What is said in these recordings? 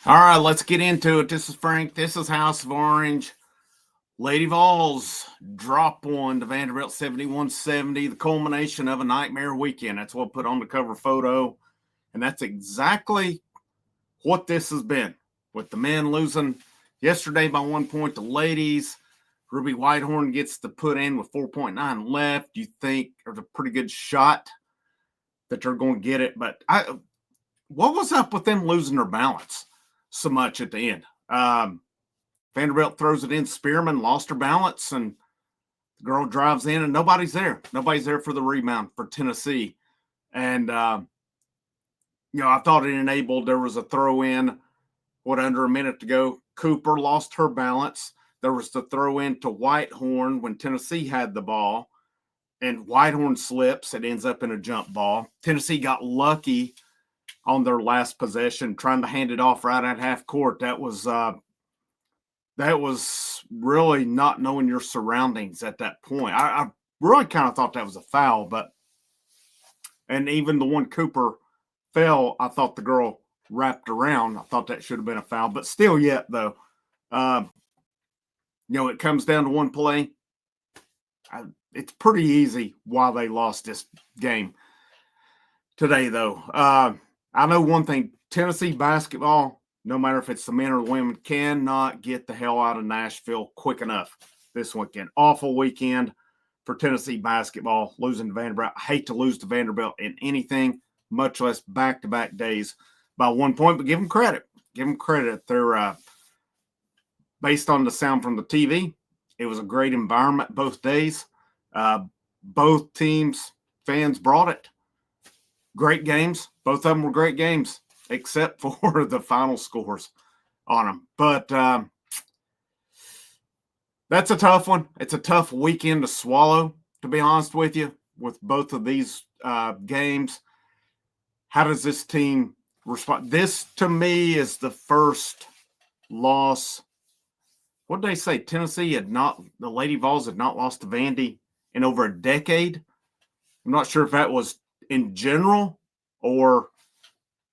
All right, let's get into it. This is Frank. This is House of Orange. Lady Vols drop one to Vanderbilt 71-70, the culmination of a nightmare weekend. That's what I put on the cover photo. And that's exactly what this has been, with the men losing yesterday by 1 point. The ladies, Ruby Whitehorn gets to put in with 4.9 left. You think there's a pretty good shot that they're going to get it. But what was up with them losing their balance so much at the end? Vanderbilt throws it in. Spearman lost her balance, and the girl drives in, and nobody's there. Nobody's there for the rebound for Tennessee. And, I thought it enabled. There was a throw in, under a minute to go. Cooper lost her balance. There was the throw in to Whitehorn when Tennessee had the ball, and Whitehorn slips. It ends up in a jump ball. Tennessee got lucky on their last possession, trying to hand it off right at half court. That was really not knowing your surroundings at that point. I really kind of thought that was a foul, and even the one Cooper fell, I thought the girl wrapped around. I thought that should have been a foul, but still yet, though. It comes down to one play. It's pretty easy why they lost this game today, though. I know one thing, Tennessee basketball, no matter if it's the men or the women, cannot get the hell out of Nashville quick enough this weekend. Awful weekend for Tennessee basketball, losing to Vanderbilt. I hate to lose to Vanderbilt in anything, much less back-to-back days by 1 point, but give them credit. Give them credit. They're based on the sound from the TV. It was a great environment both days. Both teams, fans brought it. Great games. Both of them were great games, except for the final scores on them. But that's a tough one. It's a tough weekend to swallow, to be honest with you, with both of these games. How does this team respond? This, to me, is the first loss. What did they say? The Lady Vols had not lost to Vandy in over a decade. I'm not sure if that was in general or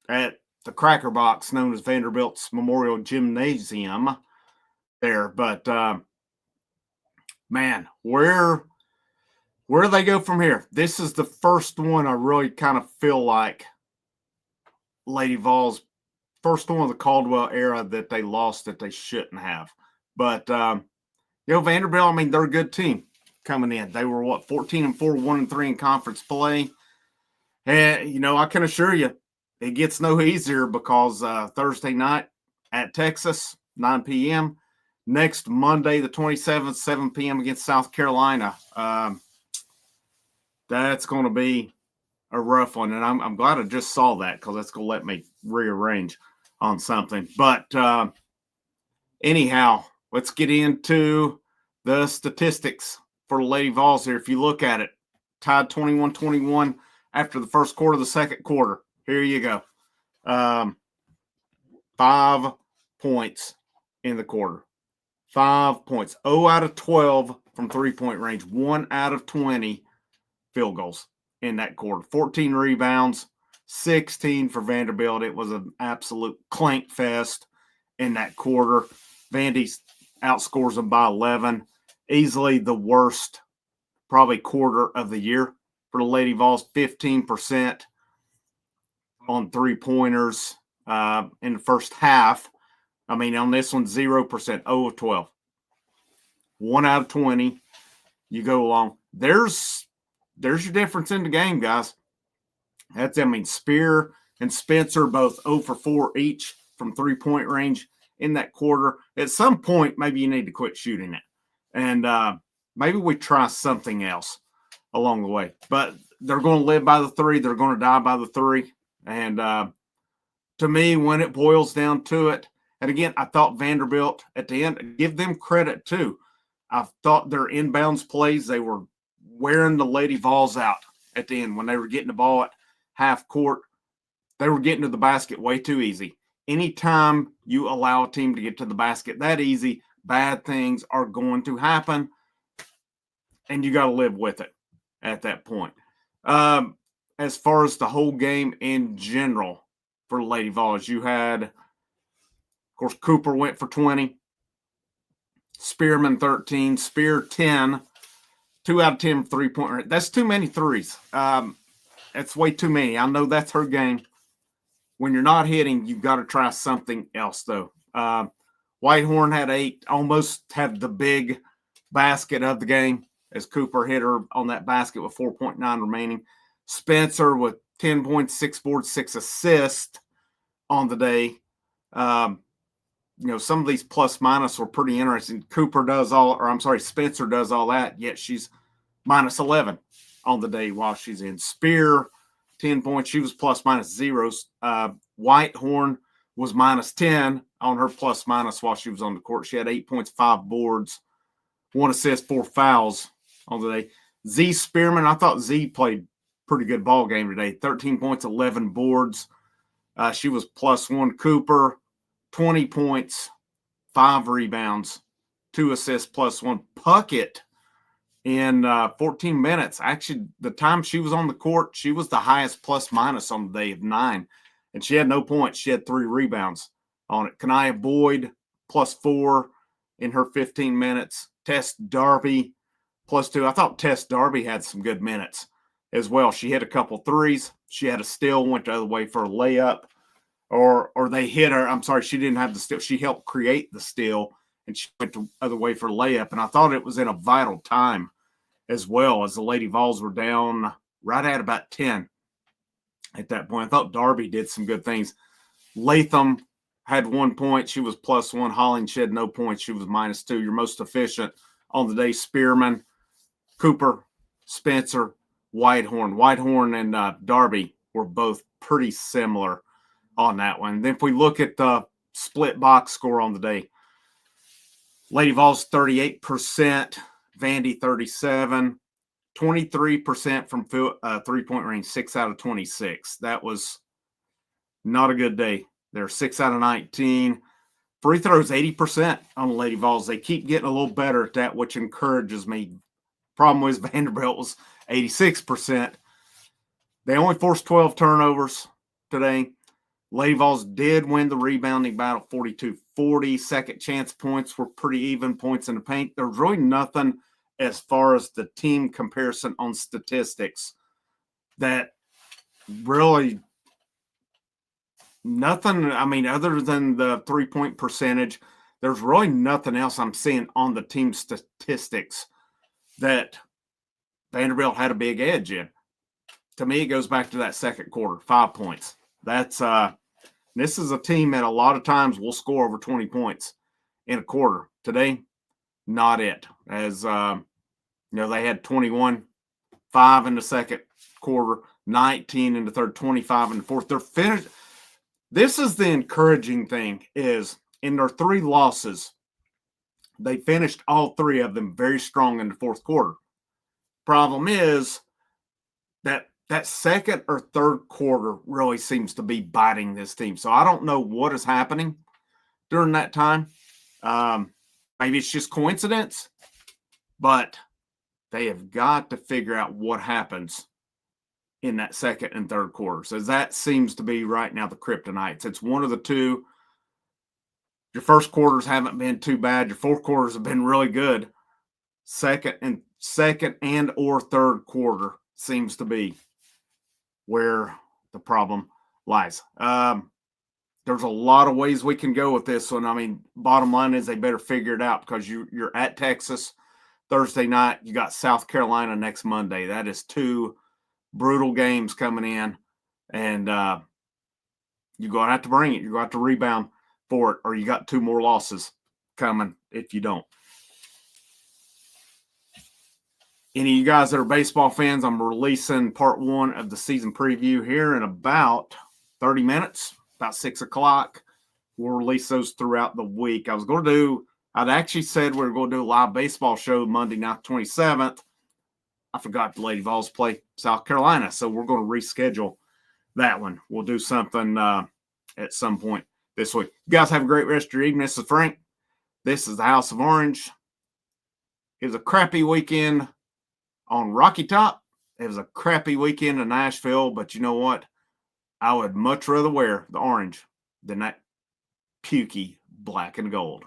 at the Cracker Box known as Vanderbilt's Memorial Gymnasium there. But, man, where do they go from here? This is the first one I really kind of feel like Lady Vols, first one of the Caldwell era that they lost that they shouldn't have. But, Vanderbilt, I mean, they're a good team coming in. They were, 14-4, 1-3 in conference play. And, I can assure you, it gets no easier because Thursday night at Texas, 9 p.m. Next Monday, the 27th, 7 p.m. against South Carolina. That's going to be a rough one. And I'm glad I just saw that because that's going to let me rearrange on something. But anyhow, let's get into the statistics for the Lady Vols here. If you look at it, tied 21-21 after the first quarter of the second quarter. Here you go. 5 points in the quarter. 5 points. 0 out of 12 from three-point range. 1 out of 20 field goals in that quarter. 14 rebounds. 16 for Vanderbilt. It was an absolute clank fest in that quarter. Vandy outscores them by 11. Easily the worst, probably, quarter of the year for the Lady Vols. 15% on three-pointers in the first half. I mean, on this one, 0%, 0 of 12. 1 out of 20. You go along. There's your difference in the game, guys. Spear and Spencer both 0 for 4 each from three-point range in that quarter. At some point, maybe you need to quit shooting it. And maybe we try something else along the way. But they're going to live by the three. They're going to die by the three. And to me, when it boils down to it, and again, I thought Vanderbilt at the end, give them credit too. I thought their inbounds plays, they were wearing the Lady Vols out at the end when they were getting the ball at half court. They were getting to the basket way too easy. Anytime you allow a team to get to the basket that easy, bad things are going to happen, and you got to live with it at that point. As far as the whole game in general for Lady Vols, you had Of course, Cooper went for 20. Spearman 13. Spear 10. 2 out of 10 3-point range. That's too many threes. That's way too many. I know that's her game. When you're not hitting, you've got to try something else, though. Whitehorn had 8, almost had the big basket of the game as Cooper hit her on that basket with 4.9 remaining. Spencer with 10 points, 6 boards, 6 assists on the day. Some of these plus minus were pretty interesting. Spencer does all that, yet she's minus 11 on the day while she's in. Spear, 10 points. She was plus minus zeros. Whitehorn was minus 10 on her plus minus while she was on the court. She had 8 points, 5 boards, 1 assist, 4 fouls on the day. Z Spearman, I thought Z played pretty good ball game today. 13 points, 11 boards. She was plus 1. Cooper, 20 points, 5 rebounds, 2 assists, plus 1. Puckett in 14 minutes. Actually, the time she was on the court, she was the highest plus minus on the day of 9. And she had no points. She had 3 rebounds on it. Kanaya Boyd, plus 4 in her 15 minutes. Tess Darby, plus 2. I thought Tess Darby had some good minutes as well. She hit a couple threes. She had a steal, went the other way for a layup. Or they hit her. I'm sorry, she didn't have the steal. She helped create the steal, and she went the other way for a layup. And I thought it was in a vital time as well, as the Lady Vols were down right at about 10 at that point. I thought Darby did some good things. Latham had 1 point. She was plus 1. Holling, she had no points. She was minus 2. Your most efficient on the day, Spearman, Cooper, Spencer, Whitehorn. Whitehorn and Darby were both pretty similar on that one. Then if we look at the split box score on the day, Lady Vols 38%, Vandy 37%, 23% from 3-point range, 6 out of 26. That was not a good day. They're 6 out of 19. Free throws 80% on the Lady Vols. They keep getting a little better at that, which encourages me. Problem was Vanderbilt was 86%. They only forced 12 turnovers today. Lady Vols did win the rebounding battle 42-40. Second chance points were pretty even, points in the paint. There's really nothing as far as the team comparison on statistics that really nothing. I mean, other than the 3-point percentage, there's really nothing else I'm seeing on the team statistics that Vanderbilt had a big edge in. To me, it goes back to that second quarter, 5 points. This is a team that a lot of times will score over 20 points in a quarter. Today, not it. As they had 21, 5 in the second quarter, 19 in the third, 25 in the fourth. They're finished. This is the encouraging thing, is in their 3 losses, they finished all 3 of them very strong in the fourth quarter. Problem is that second or third quarter really seems to be biting this team. So I don't know what is happening during that time. Maybe it's just coincidence, but they have got to figure out what happens in that second and third quarter. So that seems to be right now the kryptonite. It's one of the two. Your first quarters haven't been too bad. Your fourth quarters have been really good. Second and or third quarter seems to be where the problem lies. There's a lot of ways we can go with this one. I mean, bottom line is they better figure it out, because you're at Texas Thursday night. You got South Carolina next Monday. That is 2 brutal games coming in, and you're going to have to bring it. You're going to have to rebound for it, or you got 2 more losses coming if you don't. Any of you guys that are baseball fans, I'm releasing part 1 of the season preview here in about 30 minutes, about 6 o'clock. We'll release those throughout the week. I'd actually said we were going to do a live baseball show Monday night, 27th. I forgot the Lady Vols play South Carolina, so we're going to reschedule that one. We'll do something at some point this week. You guys have a great rest of your evening. This is Frank. This is the House of Orange. It was a crappy weekend on Rocky Top. It was a crappy weekend in Nashville, but you know what? I would much rather wear the orange than that pukey black and gold.